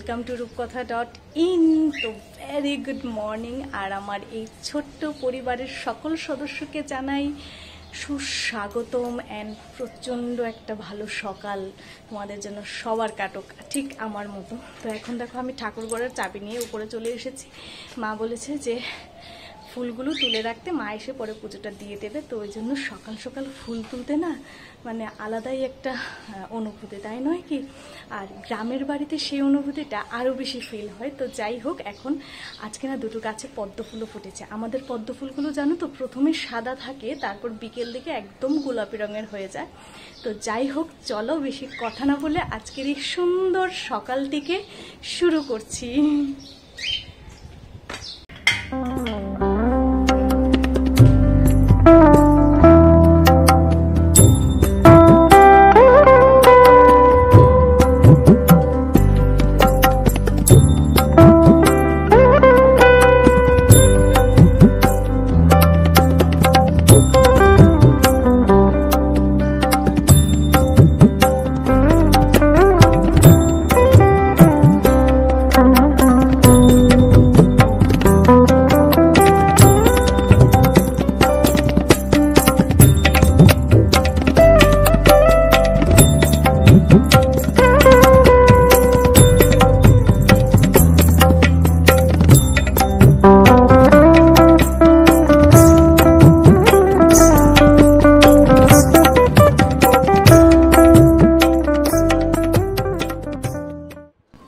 Welcome to রূপকথা.in। তো very good morning. আর আমার এই ছোট্ট পরিবারের সকল সদস্যকে জানাই সুস্বাগতম অ্যান্ড প্রচণ্ড একটা ভালো সকাল তোমাদের জন্য সবার কাটুক ঠিক আমার মতো। তো এখন দেখো আমি ঠাকুরঘরের চাবি নিয়ে উপরে চলে এসেছি। মা বলেছে যে ফুলগুলো তুলে রাখতে, মা এসে পরে পুজোটা দিয়ে দেবে। তো ওই জন্য সকাল সকাল ফুল তুলতে না মানে আলাদাই একটা অনুভূতি, তাই নয় কি? আর গ্রামের বাড়িতে সেই অনুভূতিটা আরও বেশি ফিল হয়। তো যাই হোক, এখন আজকে না দুটো গাছে পদ্ম ফুলও ফুটেছে। আমাদের পদ্ম ফুলগুলো জানো তো প্রথমে সাদা থাকে, তারপর বিকেল দিকে একদম গোলাপি রঙের হয়ে যায়। তো যাই হোক, চলো বেশি কথা না বলে আজকের এই সুন্দর সকালটিকে শুরু করছি।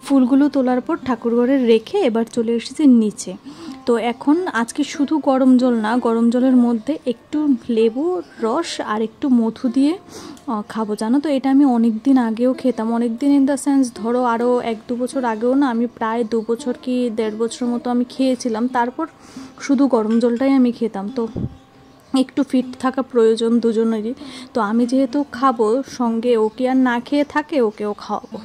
ফুলগুলো তোলার পর ঠাকুরঘরে রেখে এবার চলে এসেছি নিচে। তো এখন আজকে শুধু গরম জল না, গরম জলের মধ্যে একটু লেবু রস আর একটু মধু দিয়ে খাবো। জানো তো এটা আমি অনেক দিন আগেও খেতাম, অনেক দিন ইন দ্য সেন্স ধরো আরও 1-2 বছর আগেও না, আমি প্রায় 2 বছর কি 1.5 বছর মতো আমি খেয়েছিলাম। তারপর শুধু গরম জলটাই আমি খেতাম। তো একটু ফিট থাকা প্রয়োজন দুজনেরই। তো আমি যেহেতু খাবো সঙ্গে, ওকে আর না খেয়ে থাকে ওকেও খাওয়াবো।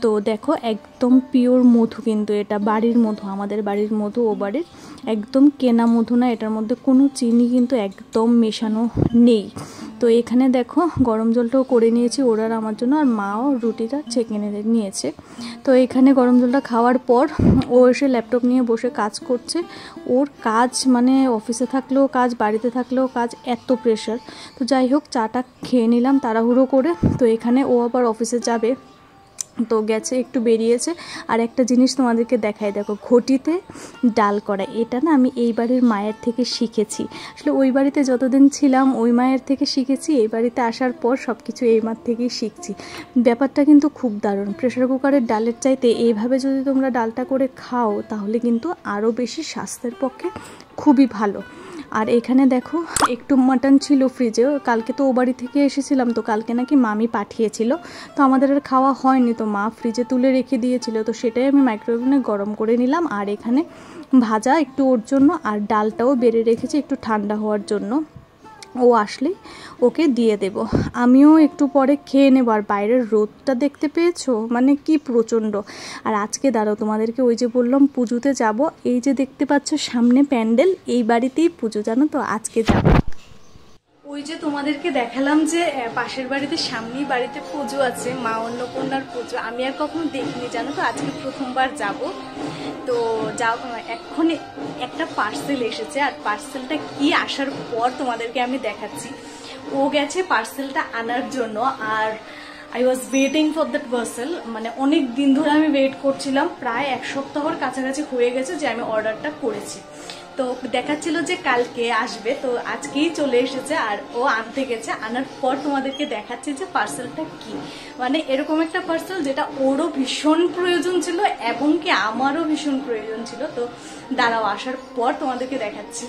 তো দেখো একদম পিওর মধু, কিন্তু এটা বাড়ির মধু, আমাদের বাড়ির মধু, ও বাড়ির একদম কেনা মধু না। এটার মধ্যে কোনো চিনি কিন্তু একদম মেশানো নেই। তো এখানে দেখো গরম জলটাও করে নিয়েছি ওরা আর আমার জন্য, আর মাও রুটিটা ছেঁকে নিয়েছে। তো এখানে গরম জলটা খাওয়ার পর ও এসে ল্যাপটপ নিয়ে বসে কাজ করছে। ওর কাজ মানে অফিসে থাকলেও কাজ, বাড়িতে থাকলেও কাজ, এত প্রেশার। তো যাই হোক, চাটা খেয়ে নিলাম তাড়াহুড়ো করে। তো এখানে ও আবার অফিসে যাবে, তো গেছে, একটু বেরিয়েছে। আর একটা জিনিস তোমাদেরকে দেখাই, দেখো ঘটিতে ডাল করা। এটা না আমি এই বাড়ির মায়ের থেকে শিখেছি। আসলে ওই বাড়িতে যতদিন ছিলাম ওই মায়ের থেকে শিখেছি, এই বাড়িতে আসার পর সব কিছু এই মার থেকেই শিখছি। ব্যাপারটা কিন্তু খুব দারুণ। প্রেশার কুকারের ডালের চাইতে এইভাবে যদি তোমরা ডালটা করে খাও তাহলে কিন্তু আরও বেশি স্বাস্থ্যের পক্ষে খুবই ভালো। আর এখানে দেখো একটু মাটন ছিল ফ্রিজে, কালকে তো ও বাড়ি থেকে এসেছিলাম, তো কালকে নাকি মামি পাঠিয়েছিল। তো আমাদের আর খাওয়া হয়নি, তো মা ফ্রিজে তুলে রেখে দিয়েছিল। তো সেটাই আমি মাইক্রোওভেনে গরম করে নিলাম। আর এখানে ভাজা একটু ওর জন্য, আর ডালটাও বেড়ে রেখেছি একটু ঠান্ডা হওয়ার জন্য, ও আসলেই ওকে দিয়ে দেব। আমিও একটু পরে খেয়ে নেব। আর বাইরের রোদটা দেখতে পেয়েছো, মানে কি প্রচণ্ড। আর আজকে দাঁড়াও তোমাদেরকে ওই যে বললাম পুজোতে যাব, এই যে দেখতে পাচ্ছ সামনে প্যান্ডেল, এই বাড়িতেই পুজো, জানো তো আজকে যাব। ওই যে তোমাদেরকে দেখালাম যে পাশের বাড়িতে, সামনেই বাড়িতে পুজো আছে, মা অন্নপূর্ণার পুজো। আমি আর কখনো দেখিনি, জানো তো আজকে প্রথমবার যাব। তো এখন একটা পার্সেল এসেছে, আর পার্সেলটা কি আসার পর তোমাদেরকে আমি দেখাচ্ছি। ও গেছে পার্সেলটা আনার জন্য, আর I was waiting for that parcel. মানে অনেক দিন ধরে আমি ওয়েট করছিলাম, প্রায় 1 সপ্তাহর কাছাকাছি হয়ে গেছে যে আমি অর্ডারটা করেছি। তো দেখাচ্ছিল যে কালকে আসবে, তো আজকেই চলে এসেছে। আর ও আনতে গেছে, আনার পর তোমাদেরকে দেখাচ্ছি যে পার্সেলটা কি। মানে এরকম একটা পার্সেল যেটা ওরও ভীষণ প্রয়োজন ছিল এবং কি আমারও ভীষণ প্রয়োজন ছিল। তো দাঁড়াও, আসার পর তোমাদেরকে দেখাচ্ছি।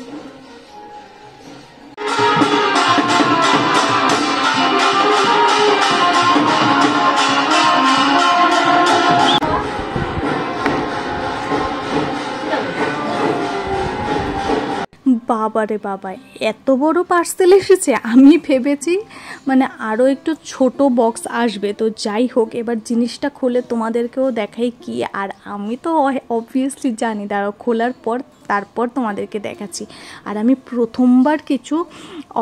বাবারে বাবা, এত বড় পার্সেল এসেছে! আমি ভেবেছি মানে আরও একটু ছোট বক্স আসবে। তো যাই হোক, এবার জিনিসটা খুলে তোমাদেরকেও দেখাই কি। আর আমি তো অবভিয়াসলি জানি, দাঁড়াও খোলার পর তারপর তোমাদেরকে দেখাচ্ছি। আর আমি প্রথমবার কিছু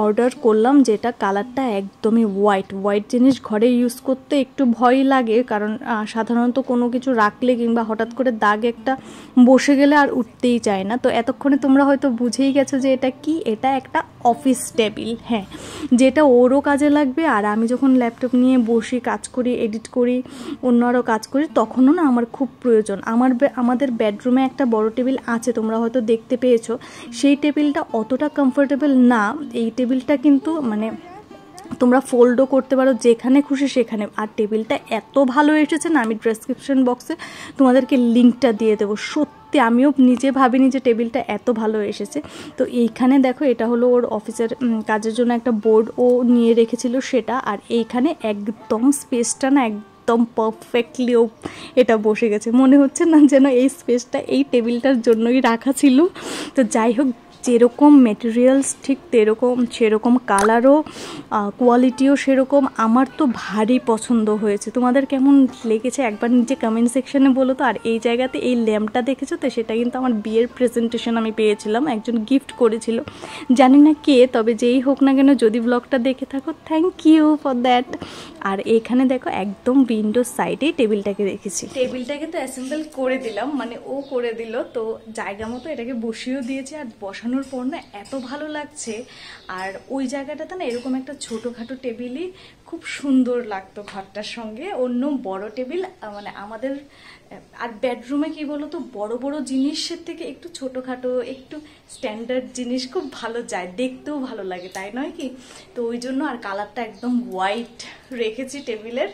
অর্ডার করলাম যেটা কালারটা একদমই হোয়াইট জিনিস ঘরে ইউজ করতে একটু ভয় লাগে, কারণ সাধারণত কোনো কিছু রাখলে কিংবা হঠাৎ করে দাগ একটা বসে গেলে আর উঠতেই চায় না। তো এতক্ষণে তোমরা হয়তো বুঝেই গেছো যে এটা কি, এটা একটা অফিস টেবিল। হ্যাঁ, যেটা ওরও কাজে লাগবে, আর আমি যখন ল্যাপটপ নিয়ে বসি, কাজ করি, এডিট করি, অন্য আরও কাজ করি, তখনও না আমার খুব প্রয়োজন। আমাদের বেডরুমে একটা বড় টেবিল আছে, তোমরা হয়তো দেখতে পেয়েছো। সেই টেবিলটা অতটা কমফোর্টেবল না, এই টেবিলটা কিন্তু মানে তোমরা ফোল্ডও করতে পারো যেখানে খুশি সেখানে। আর টেবিলটা এত ভালো এসেছে না, আমি ডেসক্রিপশন বক্সে তোমাদেরকে লিঙ্কটা দিয়ে দেবো। সত্যি আমিও নিজে ভাবিনি যে টেবিলটা এত ভালো এসেছে। তো এইখানে দেখো, এটা হলো ওর অফিসের কাজের জন্য একটা বোর্ড ও নিয়ে রেখেছিল সেটা। আর এইখানে একদম স্পেসটা না একদম পারফেক্টলি এটা বসে গেছে, মনে হচ্ছে না যেন এই স্পেসটা এই টেবিলটার জন্যই রাখা ছিল। তো যাই হোক, যেরকম মেটেরিয়ালস ঠিক সেরকম কালারও, কোয়ালিটিও সেরকম। আমার তো ভারী পছন্দ হয়েছে। তোমাদের কেমন লেগেছে একবার নিচে কমেন্ট সেকশনে বলো তো। আর এই জায়গাতে এই ল্যাম্পটা দেখেছো তো, সেটা কিন্তু আমার বিয়ের প্রেজেন্টেশন আমি পেয়েছিলাম, একজন গিফট করেছিল, জানি না কে, তবে যেই হোক না কেন, যদি ব্লগটা দেখে থাকো থ্যাংক ইউ ফর দ্যাট। আর এইখানে দেখো একদম উইন্ডোর সাইডেই টেবিলটাকে রেখেছি। টেবিলটাকে তো অ্যাসেম্বল করে দিলাম, মানে ও করে দিল, তো জায়গা মতো এটাকে বসিয়েও দিয়েছি। আর বসানোর পর না এত ভালো লাগছে। আর ওই জায়গাটাতে না এরকম একটা ছোটোখাটো টেবিলই খুব সুন্দর লাগতো ঘরটার সঙ্গে। অন্য বড় টেবিল মানে আমাদের, আর বেডরুমে কি বলতো, বড় বড় জিনিসের থেকে একটু ছোটোখাটো, একটু স্ট্যান্ডার্ড জিনিস খুব ভালো যায়, দেখতেও ভালো লাগে, তাই নয় কি? তো ওই জন্য। আর কালারটা একদম হোয়াইট রেখেছি টেবিলের,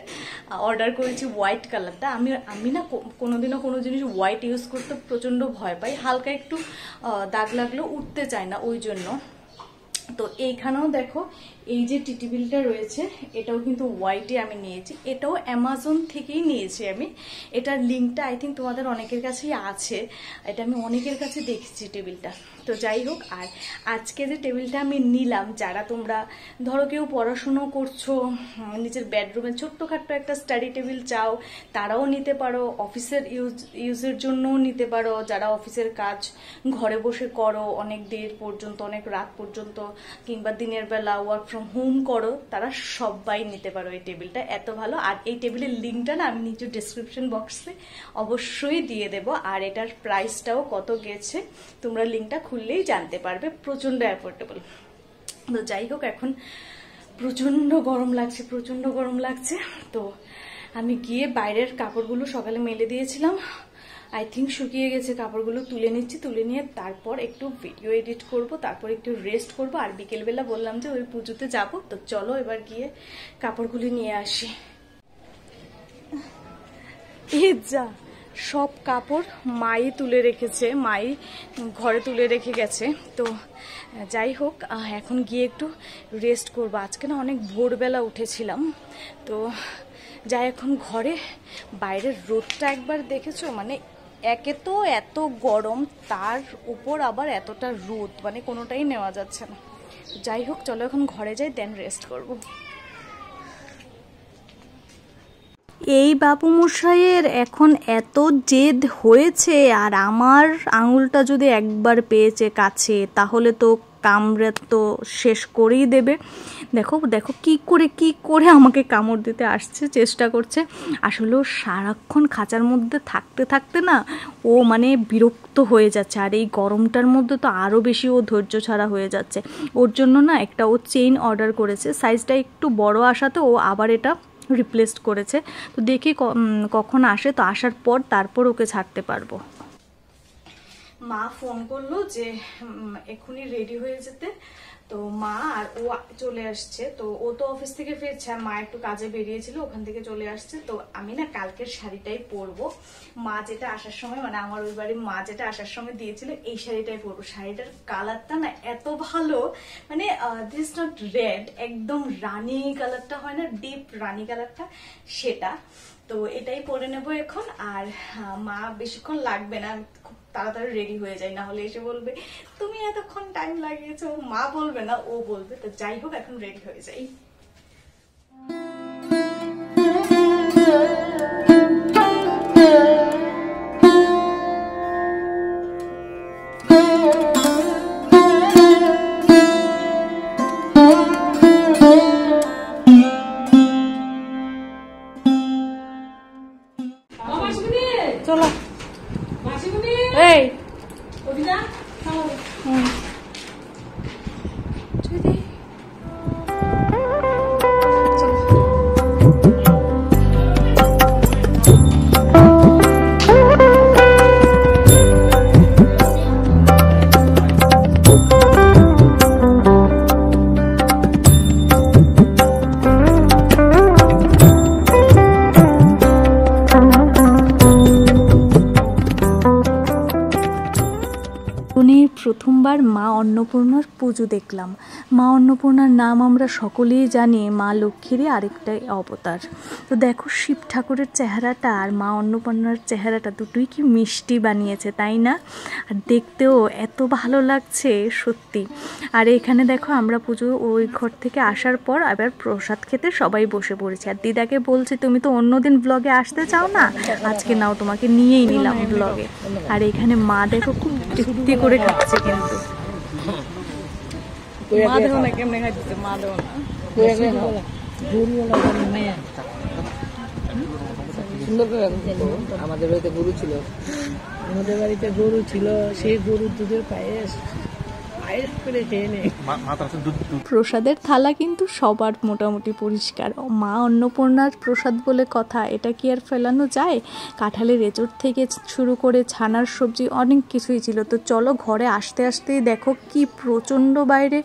অর্ডার করেছি হোয়াইট কালারটা। আমি না কোনোদিনও কোনো জিনিস হোয়াইট ইউজ করতে প্রচণ্ড ভয় পাই, হালকা একটু দাগ লাগলেও উঠতে চায় না, ওই জন্য। তো এইখানেও দেখো, এই যে টি টেবিলটা রয়েছে, এটাও কিন্তু হোয়াইটে আমি নিয়েছি। এটাও অ্যামাজন থেকেই নিয়েছি আমি। এটার লিঙ্কটা আই থিঙ্ক তোমাদের অনেকের কাছেই আছে, এটা আমি অনেকের কাছে দেখেছি টেবিলটা। তো যাই হোক, আর আজকে যে টেবিলটা আমি নিলাম, যারা তোমরা ধরো কেউ পড়াশুনো করছো, নিজের বেডরুমে ছোট্টখাট্ট একটা স্টাডি টেবিল চাও, তারাও নিতে পারো। অফিসের ইউজের জন্যও নিতে পারো, যারা অফিসের কাজ ঘরে বসে করো অনেক দের পর্যন্ত, অনেক রাত পর্যন্ত, কিংবা দিনের বেলা ওয়ার্ক ফ্রম হোম করো, তারা সবাই নিতে পারো এই টেবিলটা, এত ভালো। আর এই টেবিলের লিঙ্কটা না আমি নিচে ডেসক্রিপশন বক্সে অবশ্যই দিয়ে দেবো। আর এটার প্রাইসটাও কত গেছে তোমরা লিঙ্কটা খুললেই জানতে পারবে, প্রচণ্ড অ্যাফোর্ডেবল। তো যাই হোক, এখন প্রচণ্ড গরম লাগছে। তো আমি গিয়ে বাইরের কাপড়গুলো সকালে মেলে দিয়েছিলাম, আই থিঙ্ক শুকিয়ে গেছে, কাপড়গুলো তুলে নিচ্ছি। তুলে নিয়ে তারপর একটু ভিডিও এডিট করব, তারপর একটু রেস্ট করব। আর বিকেলবেলা বললাম যে ওই পুজোতে যাব, তো চলো এবার গিয়ে কাপড়গুলি নিয়ে আসি। এই যা, সব কাপড় মাই তুলে রেখেছে, মাই ঘরে তুলে রেখে গেছে। তো যাই হোক, এখন গিয়ে একটু রেস্ট করব। আজকে না অনেক ভোরবেলা উঠেছিলাম, তো যাই এখন ঘরে। বাইরের রোদটা একবার দেখেছো, মানে একে তো এত গরম, তার উপর আবার এতটা রোদ, মানে কোনোটাই নেওয়া যাচ্ছে না। যাই হোক, চলো এখন ঘরে যাই, দেন রেস্ট করব। এই বাবুমশাইয়ের এখন এত জেদ হয়েছে, আর আমার আঙুলটা যদি একবার পেয়েছে কাছে, তাহলে তো কামড়ে তো শেষ করেই দেবে। দেখো দেখো কি করে আমাকে কামড় দিতে আসছে, চেষ্টা করছে। আসলেও সারাক্ষণ খাঁচার মধ্যে থাকতে থাকতে না ও মানে বিরক্ত হয়ে যাচ্ছে। আর এই গরমটার মধ্যে তো আরও বেশি ও ধৈর্য ছাড়া হয়ে যাচ্ছে। ওর জন্য না একটা ও চেইন অর্ডার করেছে, সাইজটা একটু বড় আসাতে ও আবার এটা রিপ্লেস করেছে। তো দেখি কখন আসে, তো আসার পর তারপর ওকে ছাড়তে পারবো। মা ফোন করলো যে এখনই রেডি হয়ে যেতে, তো মা আর ও চলে আসছে। তো ও তো অফিস থেকে ফিরছে, আর মা একটু কাজে বেরিয়েছিল, ওখান থেকে চলে আসছে। তো আমি না কালকের শাড়িটাই পরবো, মা যেটা আসার সময়, মানে আমার ওই বাড়ির মা যেটা আসার সময় দিয়েছিল, এই শাড়িটাই পরবো। শাড়িটার কালারটা না এত ভালো, মানে দিস নট রেড, একদম রানী কালারটা হয় না, ডিপ রানী কালারটা, সেটা। তো এটাই পরে নেবো এখন। আর মা বেশিক্ষণ লাগবে না, খুব তাড়াতাড়ি রেডি হয়ে যায়, না হলে এসে বলবে তুমি এতক্ষণ টাইম লাগিয়েছো। মা বলবে না, ও বলবে। তো যাই হোক, এখন রেডি হয়ে যাই। এই প্রথমবার মা অন্নপূর্ণার পুজো দেখলাম। মা অন্নপূর্ণার নাম আমরা সকলেই জানি মা লক্ষ্মীরই আরেকটাই অবতার। তো দেখো শিব ঠাকুরের চেহারাটা আর মা অন্নপূর্ণার চেহারাটা দুটোই কি মিষ্টি বানিয়েছে, তাই না? আর দেখতেও এত ভালো লাগছে সত্যি। আর এখানে দেখো আমরা পুজো ওই ঘর থেকে আসার পর আবার প্রসাদ খেতে সবাই বসে পড়েছি। আর দিদাকে বলছি তুমি তো অন্যদিন ব্লগে আসতে চাও না, আজকে নাও তোমাকে নিয়েই নিলাম ব্লগে। আর এখানে মা দেখো খুব তৃপ্তি করে খাচ্ছে, কিন্তু আমাদের বাড়িতে গরু ছিল, সেই গরুর দুধের পায়েস করে খেয়ে নেই। প্রসাদের থালা কিন্তু সবার মোটামুটি পরিষ্কার। মা অন্নপূর্ণার প্রসাদ বলে কথা, এটা কি আর ফেলানো যায়? কাঁঠালের এঁচড় থেকে শুরু করে ছানার সবজি অনেক কিছুই ছিল। তো চলো ঘরে আসতে আসতেই দেখো কি প্রচণ্ড বাইরে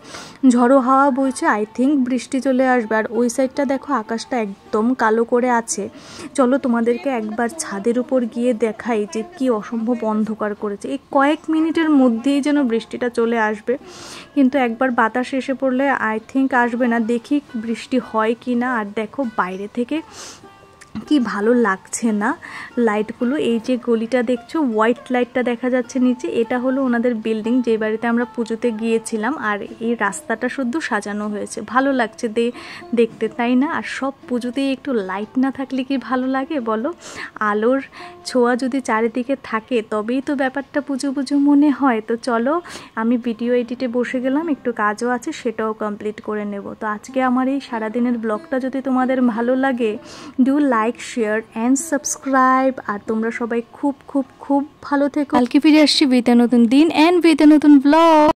ঝড়ো হাওয়া বইছে। আই থিঙ্ক বৃষ্টি চলে আসবে। আর ওই সাইডটা দেখো আকাশটা একদম কালো করে আছে। চলো তোমাদেরকে একবার ছাদের উপর গিয়ে দেখাই যে কি অসম্ভব অন্ধকার করেছে। এই কয়েক মিনিটের মধ্যেই যেন বৃষ্টিটা চলে আসবে, কিন্তু একবার বাতাস এসে পড়লে আই থিঙ্ক আসবে না। দেখি বৃষ্টি হয় কি না। আর দেখো বাইরে থেকে কি ভালো লাগছে না লাইটগুলো। এই যে গলিটা দেখছো, হোয়াইট লাইটটা দেখা যাচ্ছে নিচে, এটা হলো ওনাদের বিল্ডিং যে বাড়িতে আমরা পুজোতে গিয়েছিলাম। আর এই রাস্তাটা শুধু সাজানো হয়েছে, ভালো লাগছে দেখতে, তাই না? আর সব পুজোতেই একটু লাইট না থাকলে কি ভালো লাগে বলো? আলোর ছোঁয়া যদি চারিদিকে থাকে তবেই তো ব্যাপারটা পুজো পুজো মনে হয়। তো চলো আমি ভিডিও এডিটে বসে গেলাম, একটু কাজও আছে সেটাও কমপ্লিট করে নেব। তো আজকে আমার এই সারাদিনের ব্লগটা যদি তোমাদের ভালো লাগে, do like, share and subscribe. আর তোমরা সবাই খুব খুব খুব ভালো থেকো। কালকে ফিরে আসছি উইথ এ নতুন দিন অ্যান্ড উইথ এ নতুন ব্লগ।